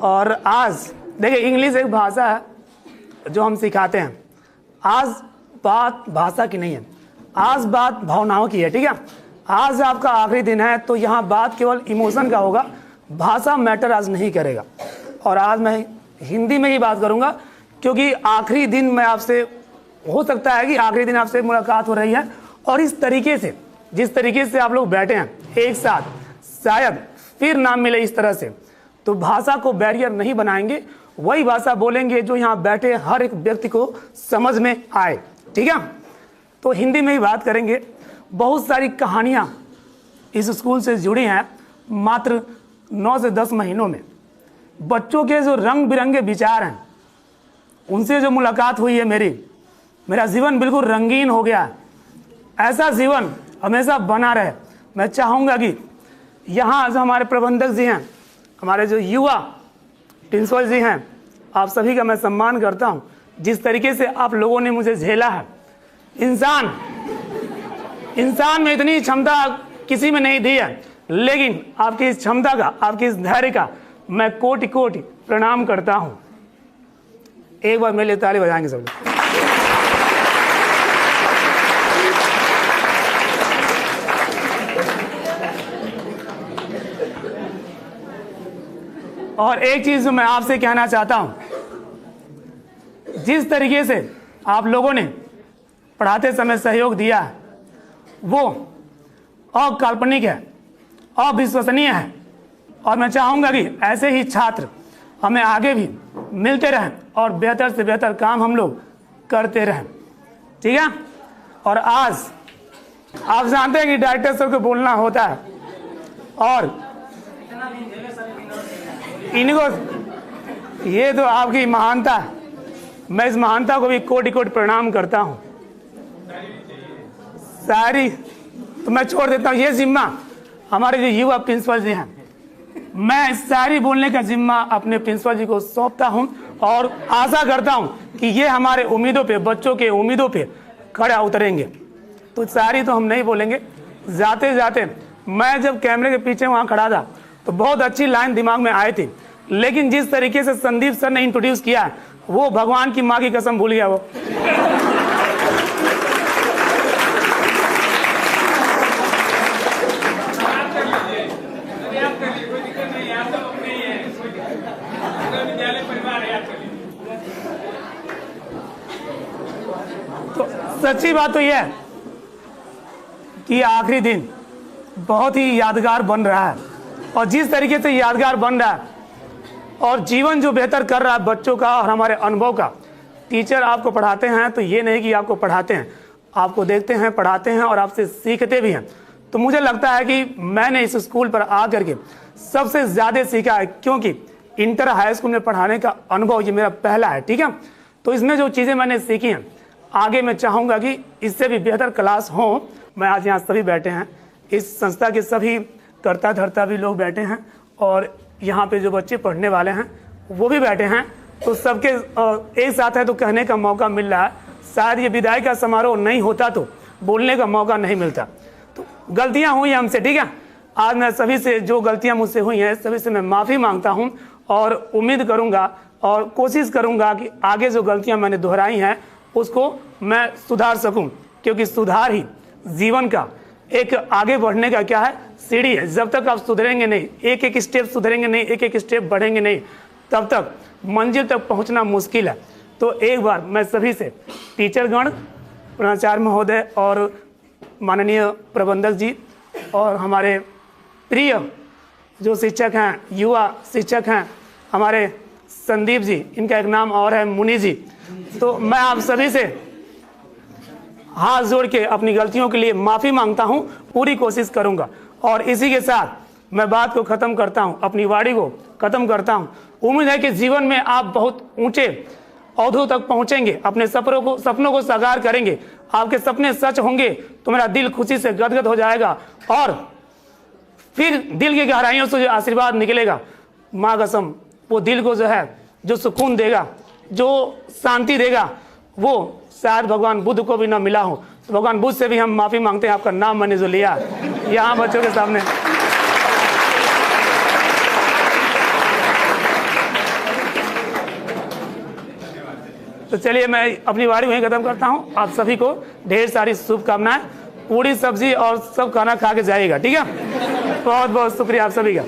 और आज देखिए, इंग्लिश एक भाषा है जो हम सिखाते हैं। आज बात भाषा की नहीं है, आज बात भावनाओं की है, ठीक है। आज आपका आखिरी दिन है, तो यहाँ बात केवल इमोशन का होगा, भाषा मैटर आज नहीं करेगा। और आज मैं हिंदी में ही बात करूँगा, क्योंकि आखिरी दिन मैं आपसे, हो सकता है कि आखिरी दिन आपसे मुलाकात हो रही है, और इस तरीके से, जिस तरीके से आप लोग बैठे हैं एक साथ, शायद फिर ना मिले इस तरह से। तो भाषा को बैरियर नहीं बनाएंगे, वही भाषा बोलेंगे जो यहाँ बैठे हर एक व्यक्ति को समझ में आए, ठीक है। तो हिंदी में ही बात करेंगे। बहुत सारी कहानियाँ इस स्कूल से जुड़ी हैं। मात्र 9 से 10 महीनों में बच्चों के जो रंग बिरंगे विचार हैं, उनसे जो मुलाकात हुई है मेरा जीवन बिल्कुल रंगीन हो गया है। ऐसा जीवन हमेशा बना रहे। मैं चाहूँगा कि यहाँ जो हमारे प्रबंधक जी हैं, हमारे जो युवा प्रिंसिपल जी हैं, आप सभी का मैं सम्मान करता हूँ। जिस तरीके से आप लोगों ने मुझे झेला है, इंसान में इतनी क्षमता किसी में नहीं दी है, लेकिन आपकी इस क्षमता का, आपकी इस धैर्य का मैं कोटि कोटि प्रणाम करता हूँ। एक बार मेरे लिए ताली बजाएंगे सब लोग। और एक चीज जो मैं आपसे कहना चाहता हूं, जिस तरीके से आप लोगों ने पढ़ाते समय सहयोग दिया है, वो अकाल्पनिक है, अविश्वसनीय है। और मैं चाहूंगा कि ऐसे ही छात्र हमें आगे भी मिलते रहें और बेहतर से बेहतर काम हम लोग करते रहें, ठीक है। और आज आप जानते हैं कि डायरेक्टर सर को बोलना होता है, और इनको, ये तो आपकी महानता है। मैं इस महानता को भी कोटि कोटि प्रणाम करता हूँ। सारी तो मैं छोड़ देता हूँ, ये जिम्मा हमारे जो युवा प्रिंसिपल जी हैं, मैं शायरी बोलने का जिम्मा अपने प्रिंसिपल जी को सौंपता हूँ, और आशा करता हूँ कि ये हमारे उम्मीदों पे, बच्चों के उम्मीदों पे खड़ा उतरेंगे। तो शायरी तो हम नहीं बोलेंगे। जाते जाते मैं जब कैमरे के पीछे वहाँ खड़ा था, तो बहुत अच्छी लाइन दिमाग में आई थी, लेकिन जिस तरीके से संदीप सर ने इंट्रोड्यूस किया, वो भगवान की माँ की कसम भूल गया वो। तो सच्ची बात तो यह है कि आखिरी दिन बहुत ही यादगार बन रहा है, और जिस तरीके से यादगार बन रहा है और जीवन जो बेहतर कर रहा है बच्चों का और हमारे अनुभव का। टीचर आपको पढ़ाते हैं तो ये नहीं कि आपको पढ़ाते हैं, आपको देखते हैं, पढ़ाते हैं और आपसे सीखते भी हैं। तो मुझे लगता है कि मैंने इस स्कूल पर आ करके सबसे ज़्यादा सीखा है, क्योंकि इंटर हाई स्कूल में पढ़ाने का अनुभव ये मेरा पहला है, ठीक है। तो इसमें जो चीज़ें मैंने सीखी हैं, आगे मैं चाहूँगा कि इससे भी बेहतर क्लास हो। मैं आज यहाँ सभी बैठे हैं, इस संस्था के सभी कर्ता धर्ता भी लोग बैठे हैं, और यहाँ पे जो बच्चे पढ़ने वाले हैं वो भी बैठे हैं। तो सबके एक साथ है तो कहने का मौका मिल रहा है। शायद ये विदाई का समारोह नहीं होता तो बोलने का मौका नहीं मिलता। तो गलतियाँ हुई हमसे, ठीक है। आज मैं सभी से, जो गलतियाँ मुझसे हुई हैं, सभी से मैं माफ़ी मांगता हूँ, और उम्मीद करूँगा और कोशिश करूँगा कि आगे जो गलतियाँ मैंने दोहराई हैं उसको मैं सुधार सकूँ, क्योंकि सुधार ही जीवन का एक आगे बढ़ने का क्या है, सीढ़ी है। जब तक आप सुधरेंगे नहीं, एक एक स्टेप सुधरेंगे नहीं, एक एक स्टेप बढ़ेंगे नहीं, तब तक मंजिल तक पहुंचना मुश्किल है। तो एक बार मैं सभी से, टीचरगण, प्राचार्य महोदय और माननीय प्रबंधक जी, और हमारे प्रिय जो शिक्षक हैं, युवा शिक्षक हैं हमारे संदीप जी, इनका एक नाम और है मुनि जी, तो मैं आप सभी से हाथ जोड़ के अपनी गलतियों के लिए माफ़ी मांगता हूं। पूरी कोशिश करूंगा, और इसी के साथ मैं बात को ख़त्म करता हूं, अपनी वाणी को ख़त्म करता हूं। उम्मीद है कि जीवन में आप बहुत ऊंचे ओहदों तक पहुंचेंगे, अपने सपनों को साकार करेंगे। आपके सपने सच होंगे तो मेरा दिल खुशी से गदगद हो जाएगा, और फिर दिल की गहराइयों से जो आशीर्वाद निकलेगा, माँ कसम, वो दिल को जो है, जो सुकून देगा, जो शांति देगा, वो शायद भगवान बुद्ध को भी ना मिला हो। तो भगवान बुद्ध से भी हम माफ़ी मांगते हैं, आपका नाम मैंने जो लिया यहाँ बच्चों के सामने। तो चलिए मैं अपनी वाणी वहीं खत्म करता हूँ। आप सभी को ढेर सारी शुभकामनाएं, पूरी सब्जी और सब खाना खा के जाइएगा, ठीक है। बहुत बहुत शुक्रिया आप सभी का।